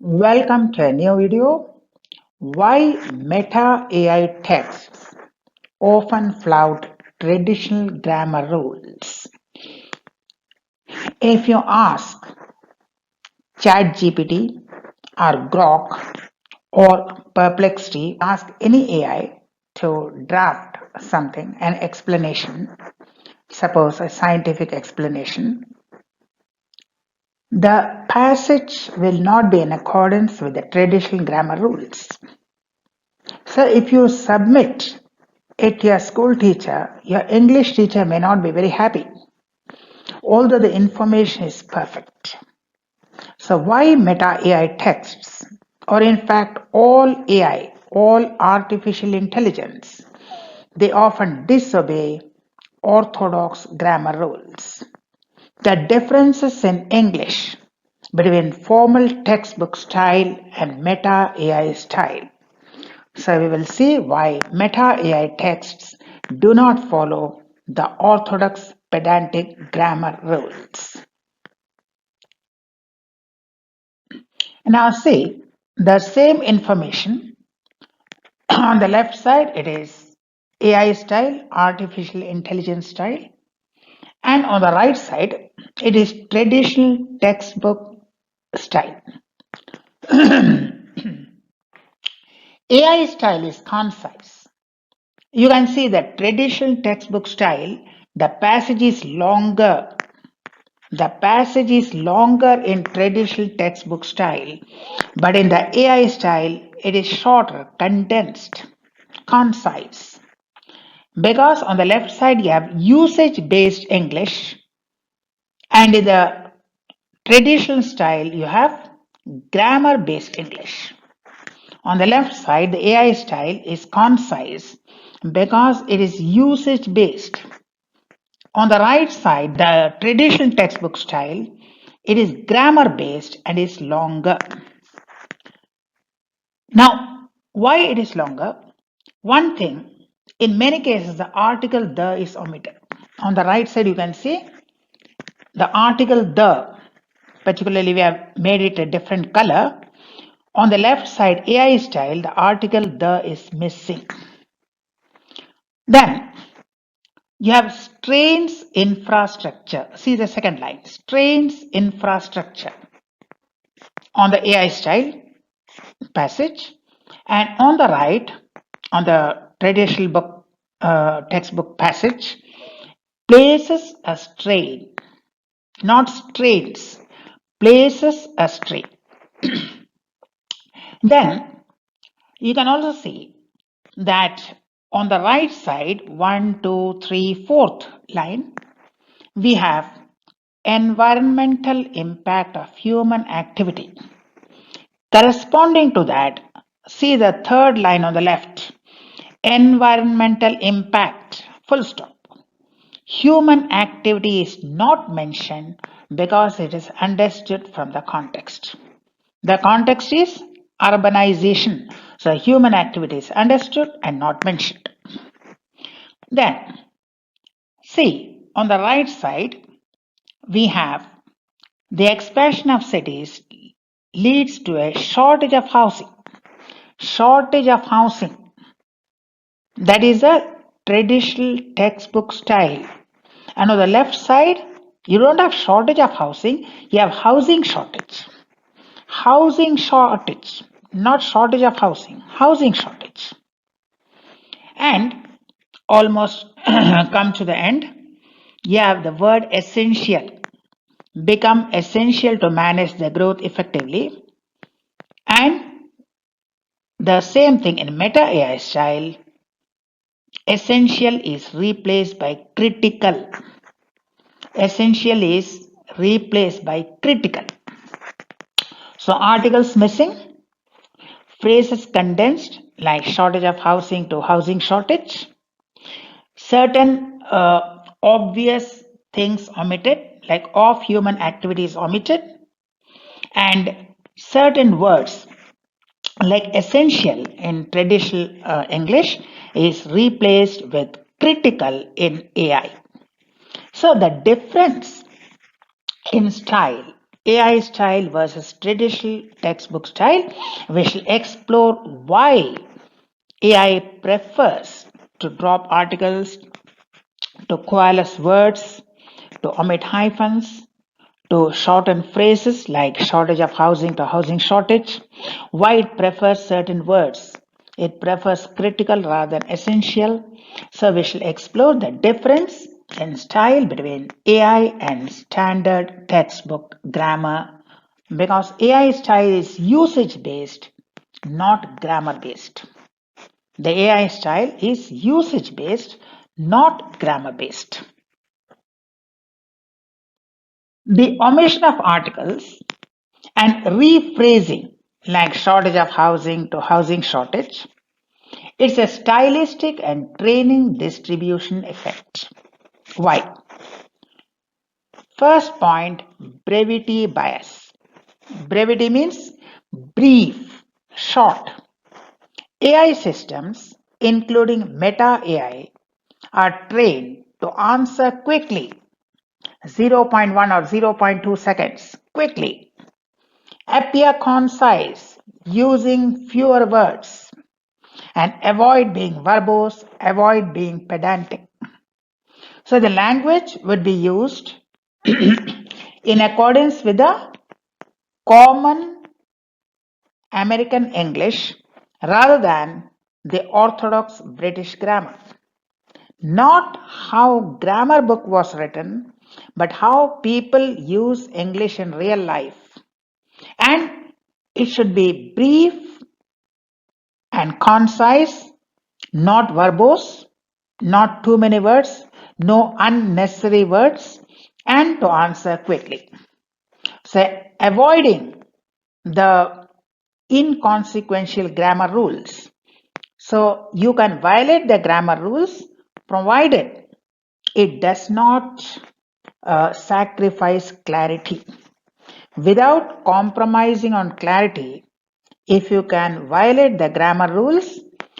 Welcome to a new video. Why Meta AI texts often flout traditional grammar rules. If you ask ChatGPT or Grok or Perplexity, ask any AI to draft something, an explanation, suppose a scientific explanation, the passage will not be in accordance with the traditional grammar rules. So if you submit it to your school teacher, your English teacher may not be very happy, although the information is perfect. So why Meta AI texts, or in fact all AI, all artificial intelligence, they often disobey orthodox grammar rules. The differences in English between formal textbook style and Meta AI style. So we will see why Meta AI texts do not follow the orthodox pedantic grammar rules. Now see the same information on the left side it is AI style, artificial intelligence style, and on the right side it is traditional textbook style. AI style is concise. You can see that traditional textbook style, the passage is longer. The passage is longer in traditional textbook style, but in the AI style, it is shorter, condensed, concise. Because on the left side, you have usage based English, and in the traditional style, you have grammar based English. On the left side, the AI style is concise because it is usage based. On the right side, the traditional textbook style, it is grammar based and is longer. Now, why it is longer? One thing, in many cases, the article the is omitted. On the right side, you can see the article the, particularly we have made it a different color. On the left side, AI style, the article the is missing. Then you have strains infrastructure. See the second line, strains infrastructure on the AI style passage, and on the right, on the traditional book textbook passage, places a strain, not strains, places a strain. Then you can also see that on the right side, 1, 2, 3, 4th line, we have environmental impact of human activity. Corresponding to that, see the third line on the left, environmental impact, full stop. Human activity is not mentioned because it is understood from the context. The context is urbanization, so human activity is understood and not mentioned. Then, see on the right side, we have the expansion of cities leads to a shortage of housing. Shortage of housing. That is a traditional textbook style. And on the left side, you don't have shortage of housing, you have housing shortage. Housing shortage, not shortage of housing, housing shortage. And almost come to the end, you have the word essential. Become essential to manage the growth effectively. And the same thing in Meta AI style, essential is replaced by critical. Essential is replaced by critical. So articles missing, phrases condensed like shortage of housing to housing shortage, certain obvious things omitted like of human activities omitted, and certain words like essential in traditional English is replaced with critical in AI. So the difference in style AI style versus traditional textbook style. We shall explore why AI prefers to drop articles, to coalesce words, to omit hyphens, to shorten phrases like shortage of housing to housing shortage. Why it prefers certain words. It prefers critical rather than essential. So we shall explore the difference in style between AI and standard textbook grammar, because AI style is usage based, not grammar based. The AI style is usage based, not grammar based. The omission of articles and rephrasing like shortage of housing to housing shortage, it's a stylistic and training distribution effect. Why? First point, brevity bias. Brevity means brief, short. AI systems, including Meta AI, are trained to answer quickly, zero point 0.1 or zero point 0.2 seconds, quickly, appear concise, using fewer words, and avoid being verbose, avoid being pedantic. So the language would be used in accordance with the common American English rather than the orthodox British grammar. Not how grammar book was written, but how people use English in real life. And it should be brief and concise, not verbose, not too many words, no unnecessary words, and to answer quickly. So, avoiding the inconsequential grammar rules. So, you can violate the grammar rules provided it does not sacrifice clarity. Without compromising on clarity, if you can violate the grammar rules,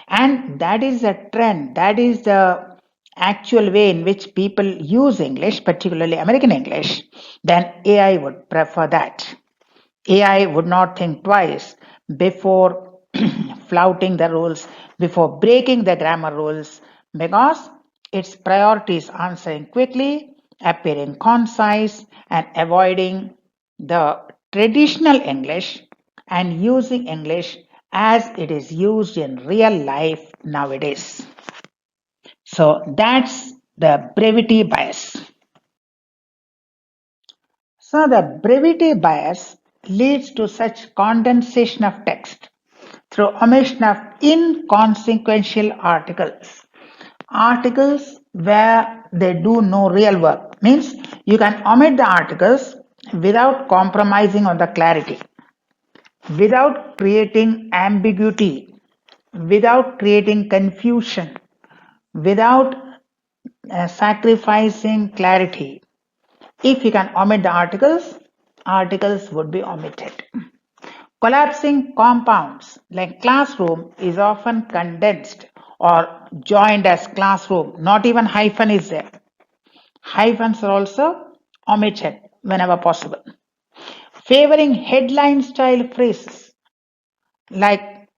and that is a trend, that is the actual way in which people use English, particularly American English, then AI would prefer that. AI would not think twice before flouting the rules, before breaking the grammar rules, because its priority is answering quickly, appearing concise, and avoiding the traditional English and using English as it is used in real life nowadays. So that's the brevity bias. So the brevity bias leads to such condensation of text through omission of inconsequential articles. Articles where they do no real work means you can omit the articles without compromising on the clarity, without creating ambiguity, without creating confusion, without sacrificing clarity. If you can omit the articles, articles would be omitted. Collapsing compounds like classroom is often condensed or joined as classroom, not even hyphen is there. Hyphens are also omitted whenever possible. Favoring headline style phrases like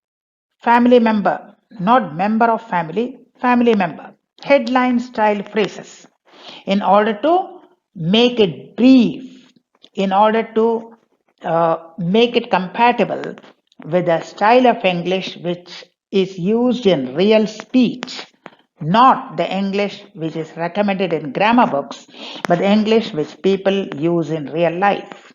family member, not member of family, family member. Headline style phrases in order to make it brief, in order to make it compatible with the style of English which is used in real speech, not the English which is recommended in grammar books, but the English which people use in real life.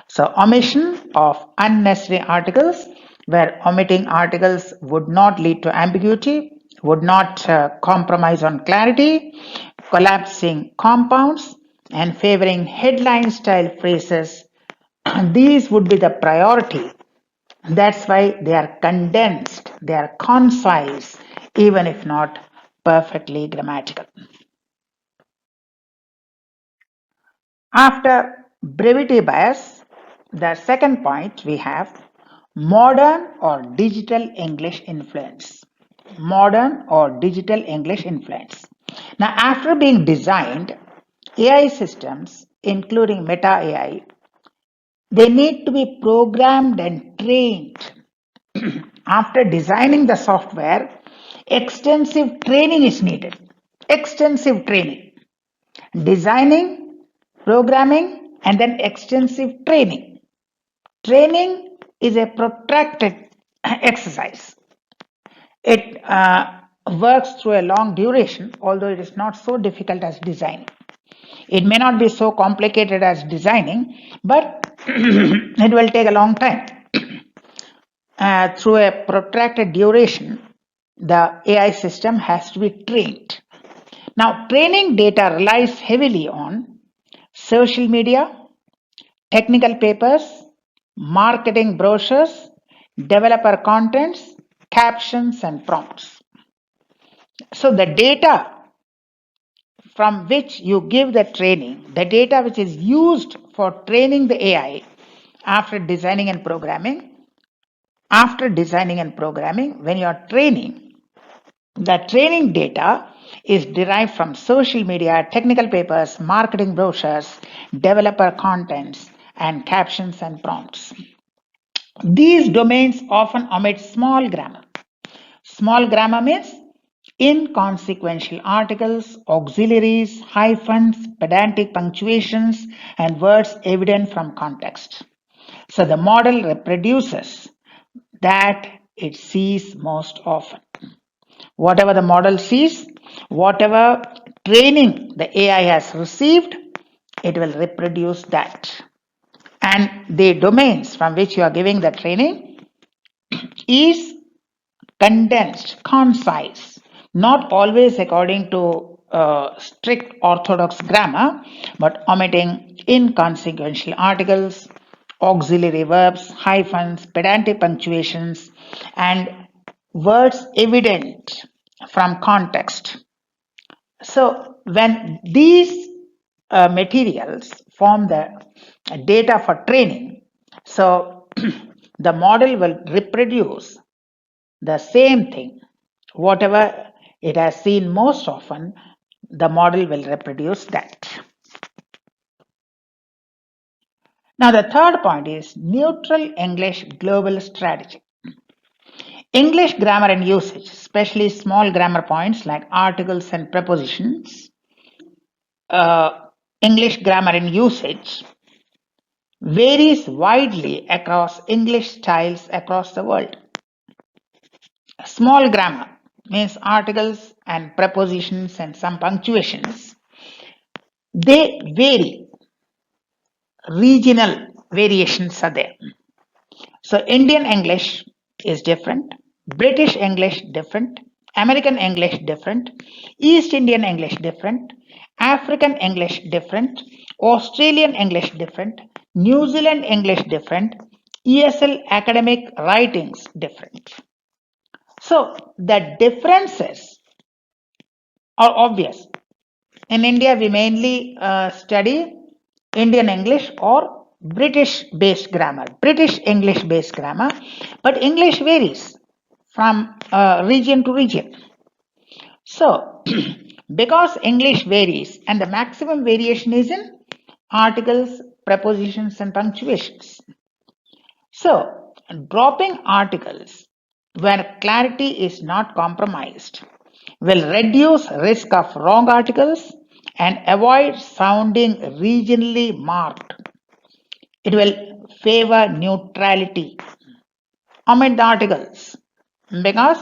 So, omission of unnecessary articles, where omitting articles would not lead to ambiguity, would not compromise on clarity, collapsing compounds, and favoring headline style phrases. These would be the priority. That's why they are condensed, they are concise, even if not perfectly grammatical. After brevity bias, the second point we have modern or digital English influence. Modern or digital English influence. Now, after being designed, AI systems, including Meta AI, They need to be programmed and trained. After designing the software, extensive training is needed. Extensive training. Designing, programming, and then extensive training. Training is a protracted exercise. It works through a long duration, although it is not so difficult as designing. It may not be so complicated as designing, but it will take a long time. Through a protracted duration, the AI system has to be trained. Now, training data relies heavily on social media, technical papers, marketing brochures, developer contents, captions, and prompts. So, the data from which you give the training, the data which is used for training the AI after designing and programming, when you are training, the training data is derived from social media, technical papers, marketing brochures, developer contents, and captions and prompts. These domains often omit small grammar. Small grammar means inconsequential articles, auxiliaries, hyphens, pedantic punctuations, and words evident from context. So the model reproduces that it sees most often. Whatever the model sees, whatever training the AI has received, it will reproduce that. And the domains from which you are giving the training is condensed, concise, not always according to strict orthodox grammar, but omitting inconsequential articles, auxiliary verbs, hyphens, pedantic punctuations, and words evident from context. So, when these materials form the data for training, so the model will reproduce the same thing. Whatever it has seen most often, the model will reproduce that. Now, the third point is neutral English global strategy. English grammar and usage, especially small grammar points like articles and prepositions, English grammar and usage varies widely across English styles across the world. Small grammar means articles and prepositions and some punctuations. They vary. Regional variations are there. So Indian English is different, British English different, American English different, East Indian English different, African English different, Australian English different, New Zealand English different, ESL academic writings different. So the differences are obvious. In India, we mainly study Indian English or British based grammar, British English based grammar, but English varies from region to region. So, because English varies and the maximum variation is in articles, prepositions, and punctuations. So, dropping articles where clarity is not compromised will reduce risk of wrong articles and avoid sounding regionally marked. It will favor neutrality. Omit the articles because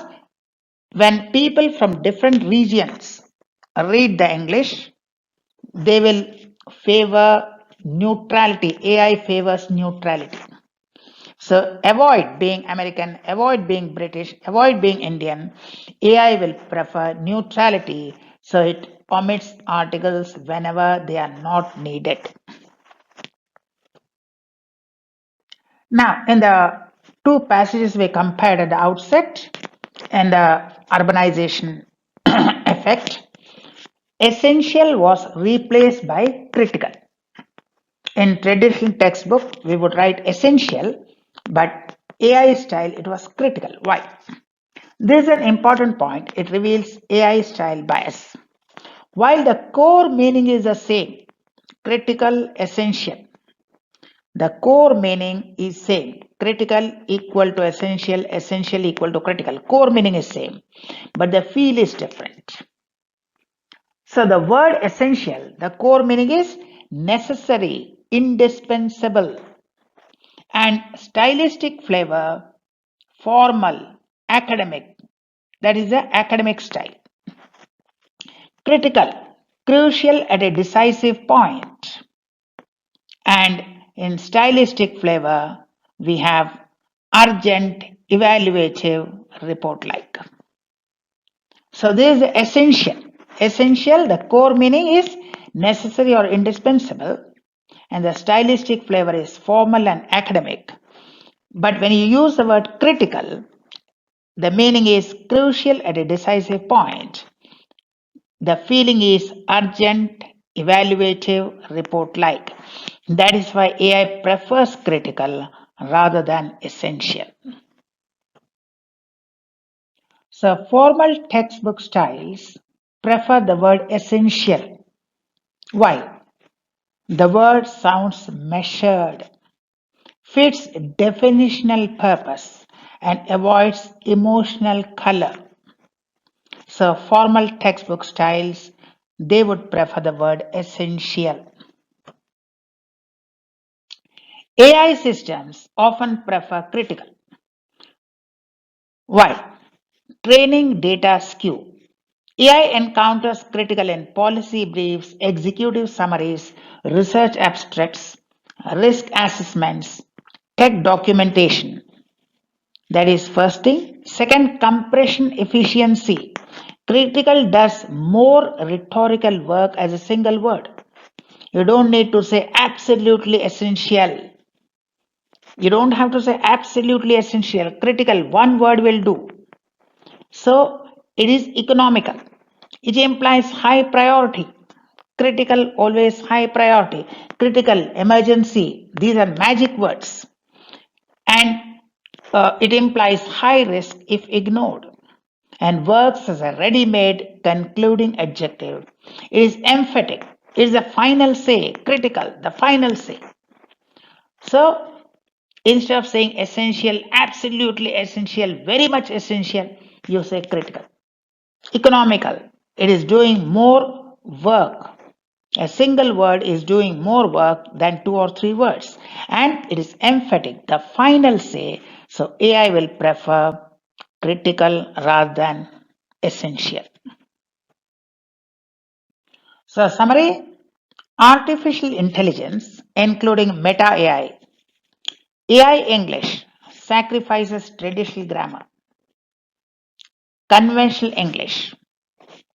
when people from different regions read the English, they will favor neutrality. AI favors neutrality. So avoid being American, avoid being British, avoid being Indian. AI will prefer neutrality, so it omits articles whenever they are not needed. Now, in the two passages we compared at the outset and the urbanization effect, essential was replaced by critical. In traditional textbook, we would write essential, but AI style, it was critical. Why? This is an important point. It reveals AI style bias. While the core meaning is the same, critical, essential, The core meaning is same. Critical equal to essential, essential equal to critical. Core meaning is same, but the feel is different. So the word essential, the core meaning is necessary, indispensable, and stylistic flavor, formal, academic. That is the academic style. Critical, crucial at a decisive point. And in stylistic flavor, we have urgent, evaluative, report like. So this is essential. Essential, the core meaning is necessary or indispensable, and the stylistic flavor is formal and academic. But when you use the word critical, the meaning is crucial at a decisive point. The feeling is urgent, evaluative, report like. That is why AI prefers critical rather than essential. So, formal textbook styles prefer the word essential. Why? The word sounds measured, fits definitional purpose, and avoids emotional color. So, formal textbook styles, they would prefer the word essential. AI systems often prefer critical. Why? Training data skew. AI encounters critical in policy briefs, executive summaries, research abstracts, risk assessments, tech documentation. That is first thing. Second, compression efficiency. Critical does more rhetorical work as a single word. You don't need to say absolutely essential. You don't have to say absolutely essential. Critical, one word will do. So it is economical. It implies high priority. Critical, always high priority. Critical, emergency. These are magic words. And it implies high risk if ignored and works as a ready made concluding adjective. It is emphatic. It is a final say, critical, the final say. So instead of saying essential, absolutely essential, very much essential, you say critical. Economical, it is doing more work. A single word is doing more work than two or three words. And it is emphatic, the final say. So AI will prefer critical rather than essential. So, summary, artificial intelligence, including Meta AI, AI English sacrifices traditional grammar, conventional English,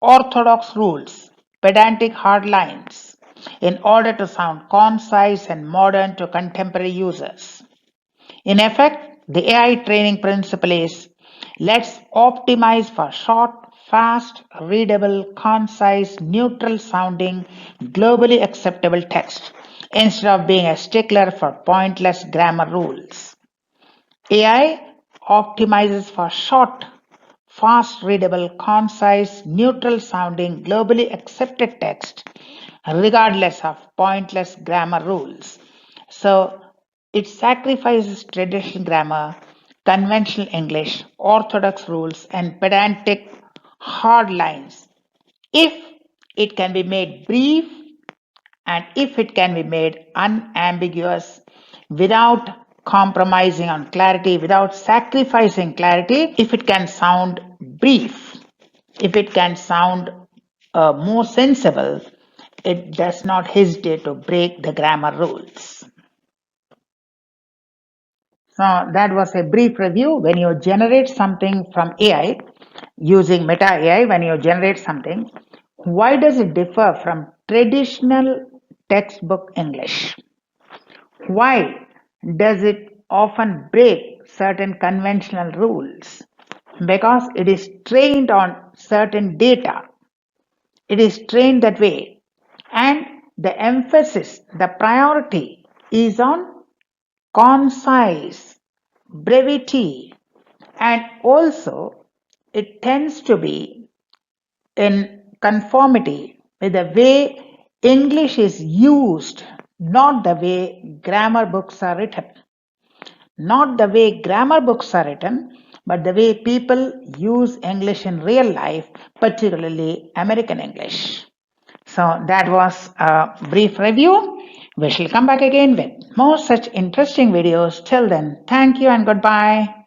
orthodox rules, pedantic hard lines, in order to sound concise and modern to contemporary users. In effect, the AI training principle is let's optimize for short, fast, readable, concise, neutral sounding, globally acceptable text instead of being a stickler for pointless grammar rules. AI optimizes for short, fast readable, concise, neutral sounding, globally accepted text, regardless of pointless grammar rules. So it sacrifices traditional grammar, conventional English, orthodox rules, and pedantic hard lines if it can be made brief and if it can be made unambiguous without compromising on clarity, without sacrificing clarity, if it can sound brief, if it can sound more sensible, it does not hesitate to break the grammar rules. So that was a brief review. When you generate something from AI using Meta AI, when you generate something, why does it differ from traditional textbook English? Why does it often break certain conventional rules? Because it is trained on certain data. It is trained that way. And the emphasis, the priority is on concise, brevity, and also it tends to be in conformity with the way English is used not the way grammar books are written. Not the way grammar books are written, but the way people use English in real life, particularly American English. So that was a brief review. We shall come back again with more such interesting videos. Till then, thank you and goodbye.